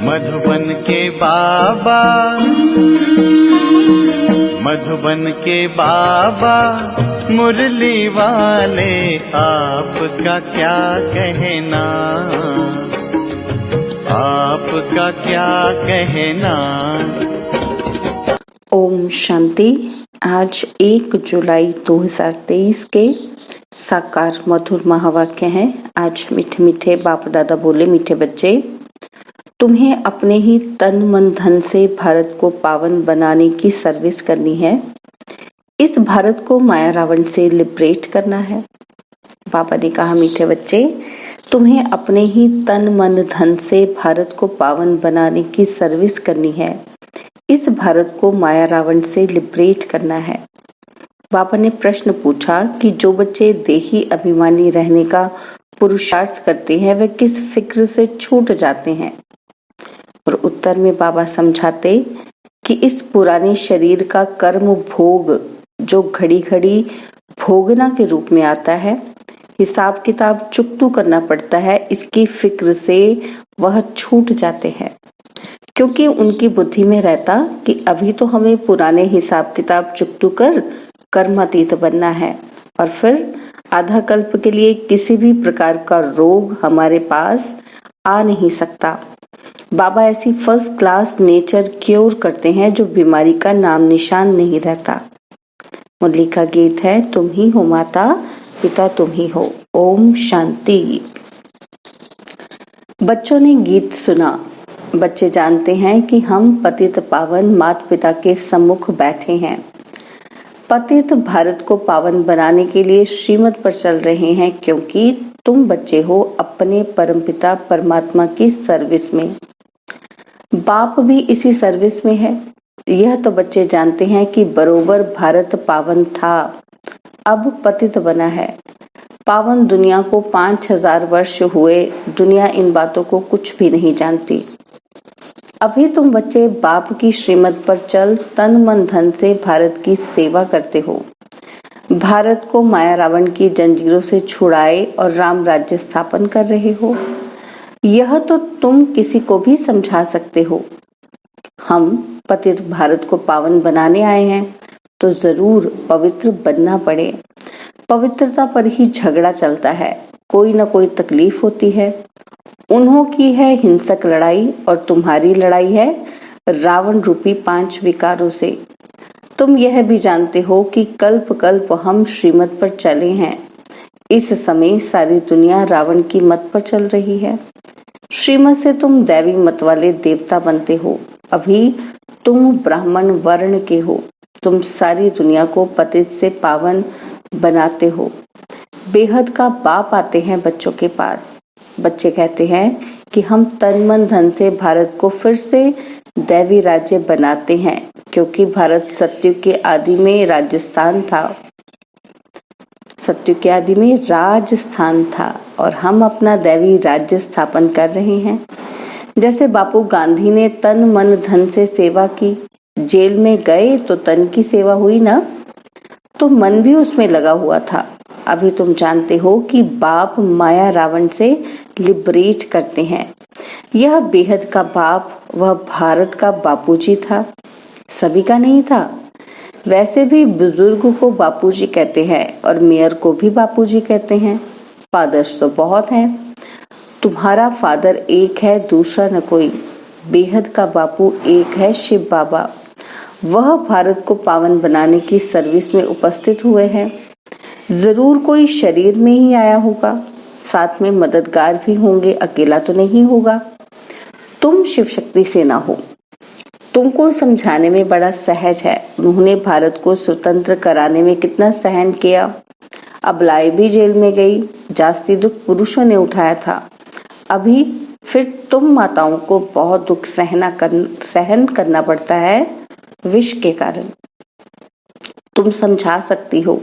मधुबन के बाबा, मधुबन के बाबा मुरली वाले, आपका क्या कहना, आपका क्या कहना। ओम शांति। आज 1 जुलाई 2023 के साकार मधुर महावाक्य हैं। आज मीठे मीठे बाप दादा बोले, मीठे बच्चे, तुम्हें अपने ही तन मन धन से भारत को पावन बनाने की सर्विस करनी है। इस भारत को माया रावण से लिबरेट करना है। पापा ने कहा, मीठे बच्चे, तुम्हें अपने ही तन मन धन से भारत को पावन बनाने की सर्विस करनी है। इस भारत को माया रावण से लिबरेट करना है। पापा ने प्रश्न पूछा कि जो बच्चे देही अभिमानी रहने का पुरुषार्थ करते हैं, वे किस फिक्र से छूट जाते हैं। और उत्तर में बाबा समझाते कि इस पुराने शरीर का कर्म भोग जो घड़ी घड़ी भोगना के रूप में आता है, हिसाब किताब चुकतू करना पड़ता है, इसकी फिक्र से वह छूट जाते हैं। क्योंकि उनकी बुद्धि में रहता कि अभी तो हमें पुराने हिसाब किताब चुकतू कर कर्मातीत बनना है, और फिर आधा कल्प के लिए किसी भी प्रकार का रोग हमारे पास आ नहीं सकता। बाबा ऐसी फर्स्ट क्लास नेचर क्योर करते हैं जो बीमारी का नाम निशान नहीं रहता। मुरली का गीत है, तुम ही हो माता पिता, तुम ही हो। ओम शांति। बच्चों ने गीत सुना। बच्चे जानते हैं कि हम पतित पावन माता पिता के सम्मुख बैठे हैं। पतित भारत को पावन बनाने के लिए श्रीमत पर चल रहे हैं, क्योंकि तुम बच्चे हो अपने परमपिता परमात्मा की सर्विस में। बाप भी इसी सर्विस में है। यह तो बच्चे जानते हैं कि बरोबर भारत पावन था, अब पतित बना है। पावन दुनिया को 5000 वर्ष हुए, दुनिया इन बातों को कुछ भी नहीं जानती। अभी तुम बच्चे बाप की श्रीमत पर चल तन मन धन से भारत की सेवा करते हो। भारत को माया रावण की जंजीरों से छुड़ाए और राम राज्य स्थापन कर रहे हो। यह तो तुम किसी को भी समझा सकते हो। हम पतित भारत को पावन बनाने आए हैं, तो जरूर पवित्र बनना पड़े। पवित्रता पर ही झगड़ा चलता है, कोई ना कोई तकलीफ होती है। उन्हों की है हिंसक लड़ाई और तुम्हारी लड़ाई है रावण रूपी 5 विकारों से। तुम यह भी जानते हो कि कल्प कल्प हम श्रीमत पर चले हैं। इस समय सारी दुनिया रावण की मत पर चल रही है। श्रीमत से तुम दैवी मत वाले देवता बनते हो। अभी तुम ब्राह्मण वर्ण के हो। तुम सारी दुनिया को पतित से पावन बनाते हो। बेहद का बाप आते हैं बच्चों के पास। बच्चे कहते हैं कि हम तन मन धन से भारत को फिर से दैवी राज्य बनाते हैं, क्योंकि भारत सत्युग के आदि में राजस्थान था। सत्युग के आदि में राजस्थान था और हम अपना दैवी राज्य स्थापन कर रहे हैं। जैसे बापू गांधी ने तन मन धन से सेवा की, जेल में गए तो तन की सेवा हुई ना, तो मन भी उसमें लगा हुआ था। अभी तुम जानते हो कि बाप माया रावण से लिबरेट करते हैं। यह बेहद का बाप, वह भारत का बापूजी था, सभी का नहीं था। वैसे भी बुजुर्ग को बापूजी कहते हैं और मेयर को भी बापूजी कहते हैं। फादर्स तो बहुत हैं। तुम्हारा फादर एक है, दूसरा न कोई। बेहद का बापू एक है, शिव बाबा। वह भारत को पावन बनाने की सर्विस में उपस्थित हुए हैं। जरूर कोई शरीर में ही आया होगा, साथ में मददगार भी होंगे, अकेला तो नहीं होगा। तुम शिव शक्ति से ना हो। तुमको समझाने में बड़ा सहज है। उन्होंने भारत को स्वतंत्र कराने में कितना सहन किया। अबलाएं भी जेल में गई, जास्ती दुख पुरुषों ने उठाया था। अभी फिर तुम माताओं को बहुत दुख सहन करना पड़ता है विष के कारण। तुम समझा सकती हो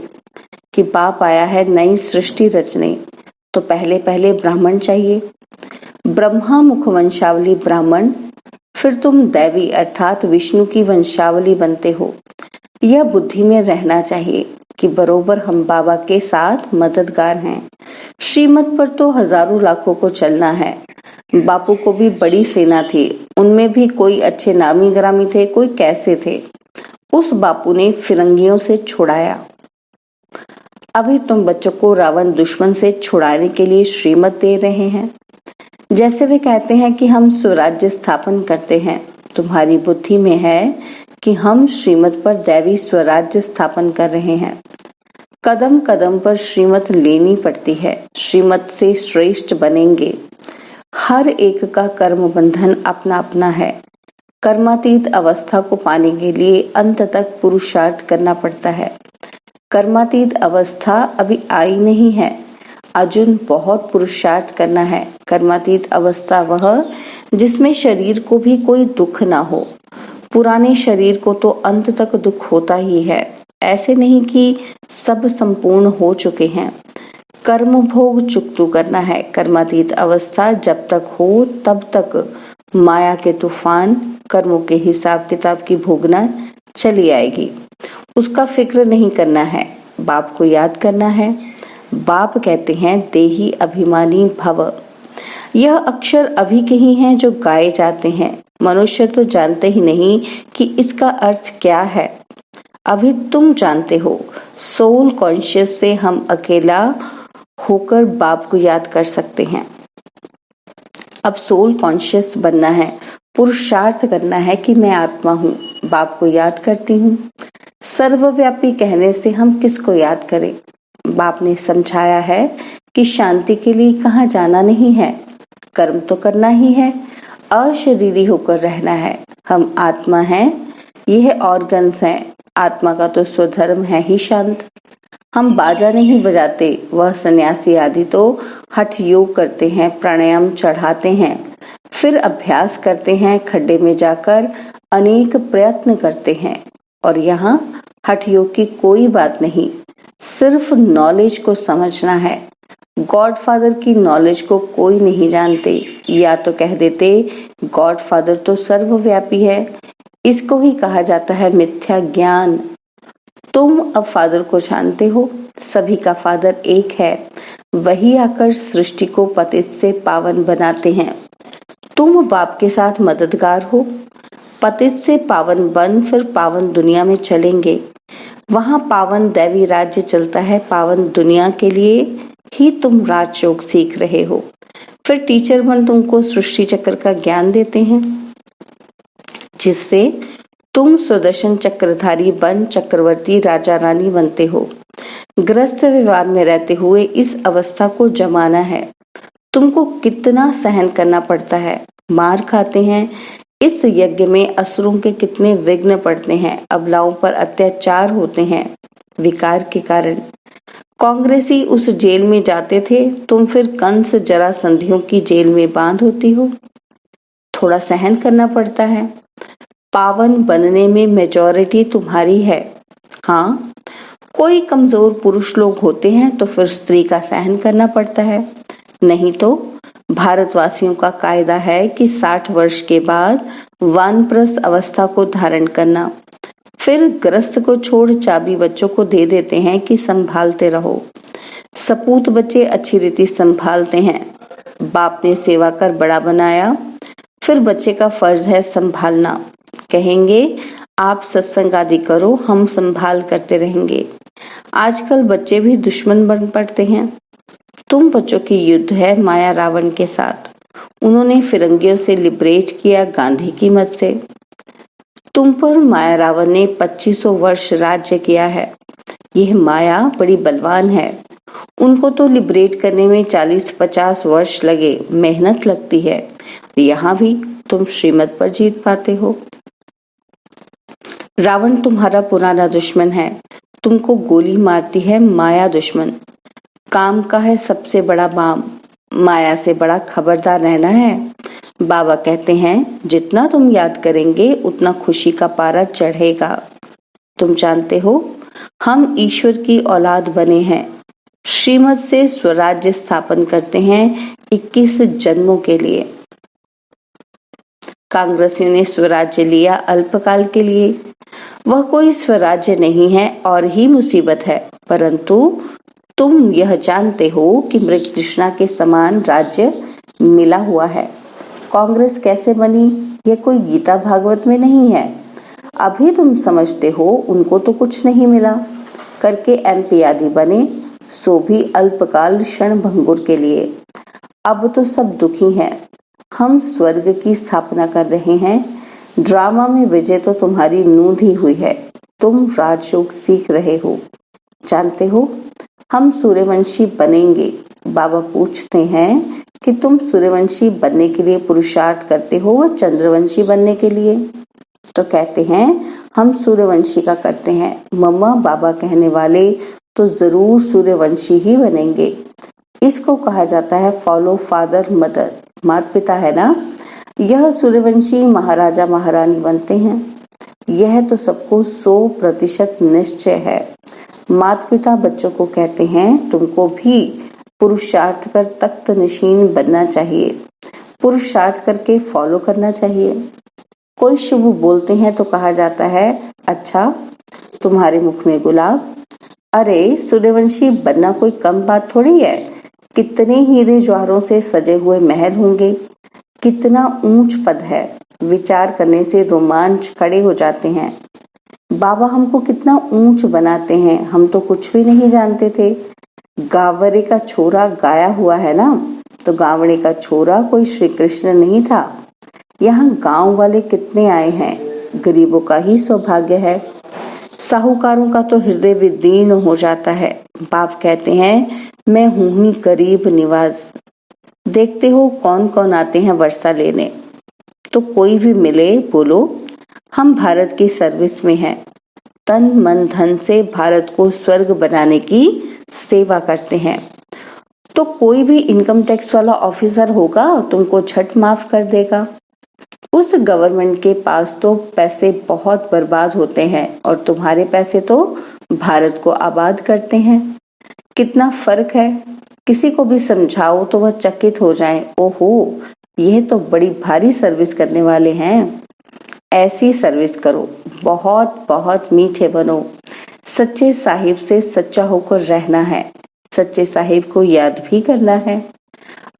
कि बाप आया है नई सृष्टि रचने, तो पहले पहले ब्राह्मण चाहिए। ब्रह्मा मुख वंशावली ब्राह्मण, फिर तुम दैवी अर्थात विष्णु की वंशावली बनते हो। यह बुद्धि में रहना चाहिए कि बरोबर हम बाबा के साथ मददगार हैं। श्रीमत पर तो हजारों लाखों को चलना है। बापू को भी बड़ी सेना थी, उनमें भी कोई अच्छे नामी ग्रामी थे, कोई कैसे थे। उस बापू ने फिरंगियों से छुड़ाया। अभी तुम बच्चों को रावण दुश्मन से छुड़ाने के लिए श्रीमत दे रहे हैं। जैसे वे कहते हैं कि हम स्वराज्य स्थापन करते हैं, तुम्हारी बुद्धि में है कि हम श्रीमत पर दैवी स्वराज्य स्थापन कर रहे हैं। कदम कदम पर श्रीमत लेनी पड़ती है, श्रीमत से श्रेष्ठ बनेंगे। हर एक का कर्म बंधन अपना अपना है। कर्मातीत अवस्था को पाने के लिए अंत तक पुरुषार्थ करना पड़ता है। कर्मातीत अवस्था अभी आई नहीं है, अर्जुन बहुत पुरुषार्थ करना है। कर्मातीत अवस्था वह जिसमें शरीर को भी कोई दुख ना हो। पुराने शरीर को तो अंत तक दुख होता ही है, ऐसे नहीं कि सब संपूर्ण हो चुके हैं। कर्म भोग चुकतू करना है। कर्मातीत अवस्था जब तक हो तब तक माया के तूफान, कर्मों के हिसाब किताब की भोगना चली आएगी। उसका फिक्र नहीं करना है, बाप को याद करना है। बाप कहते हैं देही अभिमानी भव। यह अक्षर अभी के ही हैं जो गाए जाते हैं। मनुष्य तो जानते ही नहीं कि इसका अर्थ क्या है। अभी तुम जानते हो। सोल कॉन्शियस से हम अकेला होकर बाप को याद कर सकते हैं। अब सोल कॉन्शियस बनना है, पुरुषार्थ करना है कि मैं आत्मा हूँ, बाप को याद करती हूँ। सर्वव्यापी कहने से हम किसको याद करें? बाप ने समझाया है कि शांति के लिए कहाँ जाना नहीं है, कर्म तो करना ही है, अशरीरी होकर रहना है। हम आत्मा हैं, यह ऑर्गन्स हैं। आत्मा का तो स्वधर्म है ही शांत। हम बाजा नहीं बजाते, वह सन्यासी आदि तो हठ योग करते हैं, प्राणायाम चढ़ाते हैं, फिर अभ्यास करते हैं, खड्डे में जाकर अनेक प्रयत्न करते हैं। और यहाँ हठ योग की कोई बात नहीं, सिर्फ नॉलेज को समझना है। गॉडफादर की नॉलेज को कोई नहीं जानते, या तो कह देते गॉडफादर तो सर्वव्यापी है। इसको ही कहा जाता है मिथ्या ज्ञान। तुम अब फादर को जानते हो, सभी का फादर एक है, वही आकर सृष्टि को पतित से पावन बनाते हैं। तुम बाप के साथ मददगार हो। पतित से पावन बन फिर पावन दुनिया में चलेंगे। वहां पावन दैवी राज्य चलता है। पावन दुनिया के लिए ही तुम राजयोग सीख रहे हो। फिर टीचर बन तुमको सृष्टि चक्र का ज्ञान देते हैं, जिससे तुम सुदर्शन चक्रधारी बन चक्रवर्ती राजा रानी बनते हो। ग्रस्त व्यवहार में रहते हुए इस अवस्था को जमाना है। तुमको कितना सहन करना पड़ता है, मार खाते हैं। इस यज्ञ में असुरों के कितने विघ्न पड़ते हैं, अबलाओं पर अत्याचार होते हैं विकार के कारण। कांग्रेसी उस जेल में जाते थे, तुम फिर कंस जरासंधियों की जेल में बांध होती हो। थोड़ा सहन करना पड़ता है। पावन बनने में मेजॉरिटी तुम्हारी है। हाँ, कोई कमजोर पुरुष लोग होते हैं तो फिर स्त्री का सहन करना पड़ता है। नहीं तो भारतवासियों का कायदा है कि 60 वर्ष के बाद वानप्रस्थ अवस्था को धारण करना। फिर ग्रस्त को छोड़ चाबी बच्चों को दे देते हैं कि संभालते रहो। सपूत बच्चे अच्छी रीति संभालते हैं। बाप ने सेवा कर बड़ा बनाया, फिर बच्चे का फर्ज है संभालना। कहेंगे आप सत्संग आदि करो, हम संभाल करते रहेंगे। आजकल बच्चे भी दुश्मन बन पड़ते हैं। तुम बच्चों की युद्ध है माया रावण के साथ। उन्होंने फिरंगियों से लिबरेट किया गांधी की मत से। तुम पर माया रावण ने 2500 वर्ष राज्य किया है। यह माया बड़ी बलवान है, उनको तो लिबरेट करने में 40-50 वर्ष लगे, मेहनत लगती है। यहाँ भी तुम श्रीमत पर जीत पाते हो। रावण तुम्हारा पुराना दुश्मन है, तुमको गोली मारती है माया दुश्मन। काम का है सबसे बड़ा बाम, माया से बड़ा खबरदार रहना है। बाबा कहते हैं जितना तुम याद करेंगे उतना खुशी का पारा चढ़ेगा। तुम जानते हो हम ईश्वर की औलाद बने हैं, श्रीमत से स्वराज्य स्थापन करते हैं 21 जन्मों के लिए। कांग्रेसियों ने स्वराज्य लिया अल्पकाल के लिए, वह कोई स्वराज्य नहीं है और ही मुसीबत है। परंतु तुम यह जानते हो कि मृग तृष्णा के समान राज्य मिला हुआ है। कांग्रेस कैसे बनी ये कोई गीता भागवत में नहीं है। अभी तुम समझते हो उनको तो कुछ नहीं मिला, करके एमपी आदि बने, सो भी अल्पकाल क्षण भंगुर के लिए। अब तो सब दुखी हैं। हम स्वर्ग की स्थापना कर रहे हैं। ड्रामा में विजय तो तुम्हारी नूंद ही हुई है। तुम राजयोग सीख रहे हो। जानते हो हम सूर्यवंशी बनेंगे। बाबा पूछते हैं कि तुम सूर्यवंशी बनने के लिए पुरुषार्थ करते हो व चंद्रवंशी बनने के लिए? तो कहते हैं हम सूर्यवंशी का करते हैं। मम्मा बाबा कहने वाले तो जरूर सूर्यवंशी ही बनेंगे। इसको कहा जाता है फॉलो फादर मदर, माता पिता है ना। यह सूर्यवंशी महाराजा महारानी बनते हैं। यह तो सबको 100% निश्चय है। माता पिता बच्चों को कहते हैं तुमको भी पुरुषार्थ कर तख्त नशीन बनना चाहिए, पुरुषार्थ करके फॉलो करना चाहिए। कोई शुभ बोलते हैं तो कहा जाता है अच्छा तुम्हारे मुख में गुलाब। अरे सूर्यवंशी बनना कोई कम बात थोड़ी है। कितने हीरे ज्वारों से सजे हुए महल होंगे, कितना ऊंच पद है। विचार करने से रोमांच खड़े हो जाते हैं। बाबा हमको कितना ऊंच बनाते हैं, हम तो कुछ भी नहीं जानते थे। गावरे का छोरा गाया हुआ है ना, तो गावड़े का छोरा कोई श्री कृष्ण नहीं था। यहाँ गांव वाले कितने आए हैं, गरीबों का ही सौभाग्य है। साहूकारों का तो हृदय विदीर्ण हो जाता है। बाप कहते हैं मैं हूं ही गरीब निवाज। देखते हो कौन कौन आते हैं वर्षा लेने। तो कोई भी मिले बोलो हम भारत की सर्विस में हैं। तन मन धन से भारत को स्वर्ग बनाने की सेवा करते हैं। तो कोई भी इनकम टैक्स वाला ऑफिसर होगा तुमको झट माफ कर देगा। उस गवर्नमेंट के पास तो पैसे बहुत बर्बाद होते हैं और तुम्हारे पैसे तो भारत को आबाद करते हैं। कितना फर्क है। किसी को भी समझाओ तो वह चकित हो जाए, ओहो यह तो बड़ी भारी सर्विस करने वाले हैं। ऐसी सर्विस करो, बहुत बहुत मीठे बनो। सच्चे साहिब से सच्चा होकर रहना है, सच्चे साहिब को याद भी करना है।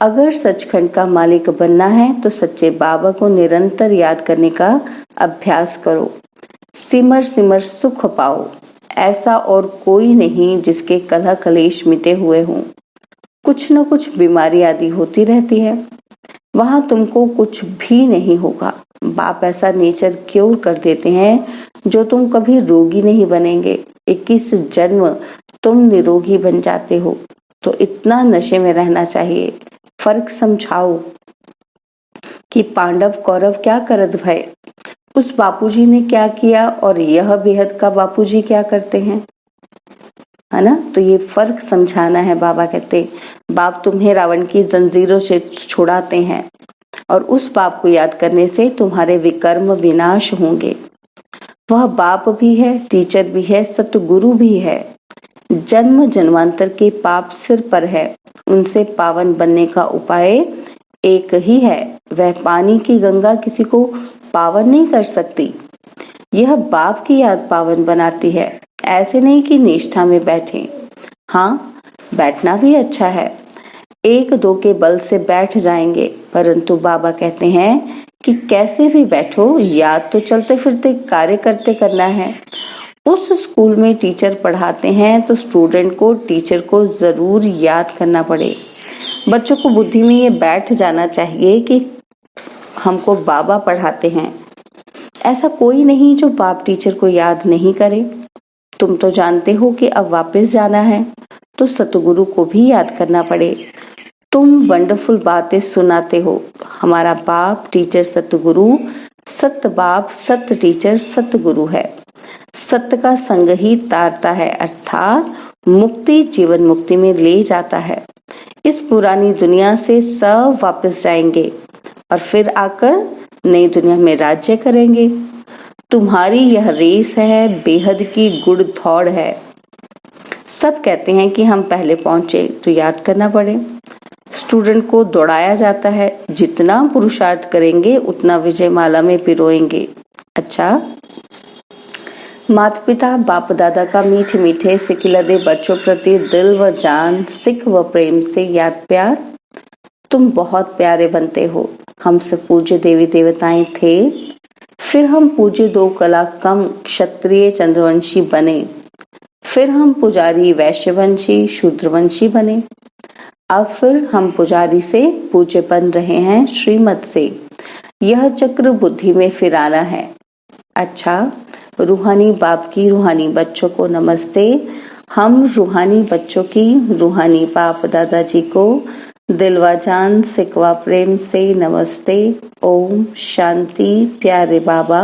अगर सचखंड का मालिक बनना है तो सच्चे बाबा को निरंतर याद करने का अभ्यास करो। सिमर सिमर सुख पाओ। ऐसा और कोई नहीं जिसके कलह कलेश मिटे हुए हों। कुछ न कुछ बीमारी आदि होती रहती है, वहां तुमको कुछ भी नहीं होगा। बाप ऐसा नेचर क्योर कर देते हैं जो तुम कभी रोगी नहीं बनेंगे। 21 जन्म तुम निरोगी बन जाते हो। तो इतना नशे में रहना चाहिए। फर्क समझाओ कि पांडव कौरव क्या करत भय, उस बापूजी ने क्या किया और यह बेहद का बापूजी क्या करते हैं, है ना। तो ये फर्क समझाना है। बाबा कहते बाप तुम्हें रावण की जंजीरों से छुड़ाते हैं और उस बाप को याद करने से तुम्हारे विकर्म विनाश होंगे। वह बाप भी है, टीचर भी है, सतगुरु भी है। जन्म जन्मांतर के पाप सिर पर है। उनसे पावन बनने का उपाय एक ही है। वह पानी की गंगा किसी को पावन नहीं कर सकती। यह बाप की याद पावन बनाती है। ऐसे नहीं कि निष्ठा में बैठे। हाँ बैठना भी अच्छा है, एक दो के बल से बैठ जाएंगे, परंतु बाबा कहते हैं कि कैसे भी बैठो, याद तो चलते फिरते कार्य करते करना है। उस स्कूल में टीचर पढ़ाते हैं तो स्टूडेंट को टीचर को जरूर याद करना पड़े। बच्चों को बुद्धि में ये बैठ जाना चाहिए कि हमको बाबा पढ़ाते हैं। ऐसा कोई नहीं जो बाप टीचर को याद नहीं करे। तुम तो जानते हो कि अब वापस जाना है तो सतगुरु को भी याद करना पड़े। तुम वंडरफुल बातें सुनाते हो। हमारा बाप टीचर सतगुरु, सत्य बाप सत्य टीचर सतगुरु है। सत्य का संग ही तारता है, अर्थात मुक्ति जीवन मुक्ति में ले जाता है। इस पुरानी दुनिया से सब वापस जाएंगे और फिर आकर नई दुनिया में राज्य करेंगे। तुम्हारी यह रेस है, बेहद की गुड़ दौड़ है। सब कहते हैं कि हम पहले पहुंचे तो याद करना पड़े। स्टूडेंट को दौड़ाया जाता है, जितना पुरुषार्थ करेंगे उतना विजय माला में पिरोएंगे। अच्छा, माता पिता बाप दादा का मीठे मीठे सिखिलदे बच्चों प्रति दिल व जान, सिख व प्रेम से याद प्यार। तुम बहुत प्यारे बनते हो। हमसे पूज्य देवी देवताएं थे, फिर हम पूज्य 2 कला कम क्षत्रिय चंद्रवंशी बने, फिर हम पुजारी वैश्यवंशी शूद्रवंशी बने, अब फिर हम पुजारी से पूज्य बन रहे हैं श्रीमत से। यह चक्र बुद्धि में फिर आना है। अच्छा, रूहानी बाप की रूहानी बच्चों को नमस्ते। हम रूहानी बच्चों की रूहानी बाप दादाजी को दिलवा जान सिकवा प्रेम से नमस्ते। ओम शांति। प्यारे बाबा,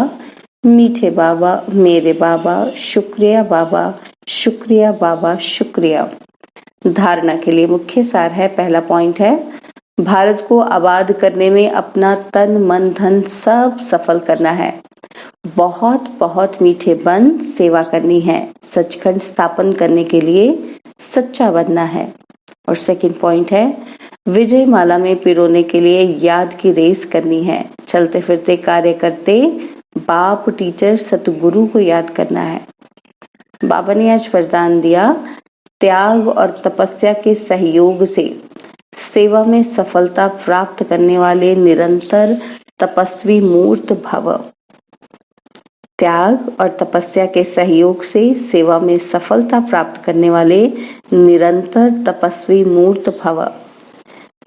मीठे बाबा, मेरे बाबा, शुक्रिया बाबा, शुक्रिया बाबा, शुक्रिया। धारणा के लिए मुख्य सार है, पहला पॉइंट है, भारत को आबाद करने में अपना तन मन धन सब सफल करना है। बहुत बहुत मीठे बन सेवा करनी है। सचखंड स्थापन करने के लिए सच्चा बनना है। और सेकंड पॉइंट है, विजय माला में पिरोने के लिए याद की रेस करनी है। चलते फिरते कार्य करते बाप टीचर सतगुरु को याद करना है। बाबा ने आज वरदान दिया, त्याग और तपस्या के सहयोग से सेवा में सफलता प्राप्त करने वाले निरंतर तपस्वी मूर्त भव। त्याग और तपस्या के सहयोग से सेवा में सफलता प्राप्त करने वाले निरंतर तपस्वी मूर्त भव।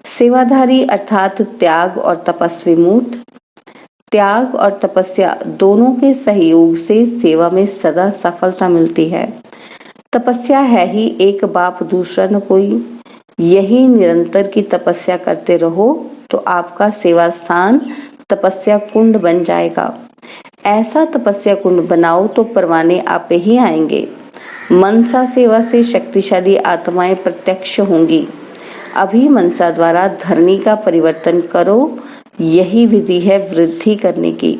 सेवाधारी अर्थात त्याग और तपस्वी मूर्त। त्याग और तपस्या दोनों के सहयोग से सेवा में सदा सफलता मिलती है। तपस्या है ही एक बाप, दूसरा न कोई। यही निरंतर की तपस्या करते रहो तो आपका सेवा स्थान तपस्या कुंड बन जाएगा। ऐसा तपस्या कुंड बनाओ तो परवाने आपे ही आएंगे। मनसा सेवा से शक्तिशाली आत्माएं प्रत्यक्ष होंगी। अभी मनसा द्वारा धरनी का परिवर्तन करो, यही विधि है वृद्धि करने की।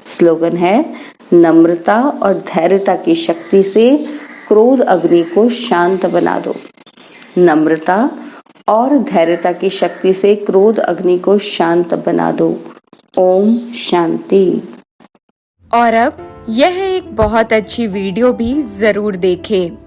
स्लोगन है, नम्रता और धैर्यता की शक्ति से क्रोध अग्नि को शांत बना दो। नम्रता और धैर्यता की शक्ति से क्रोध अग्नि को शांत बना दो। ओम शांति। और अब यह एक बहुत अच्छी वीडियो भी जरूर देखें।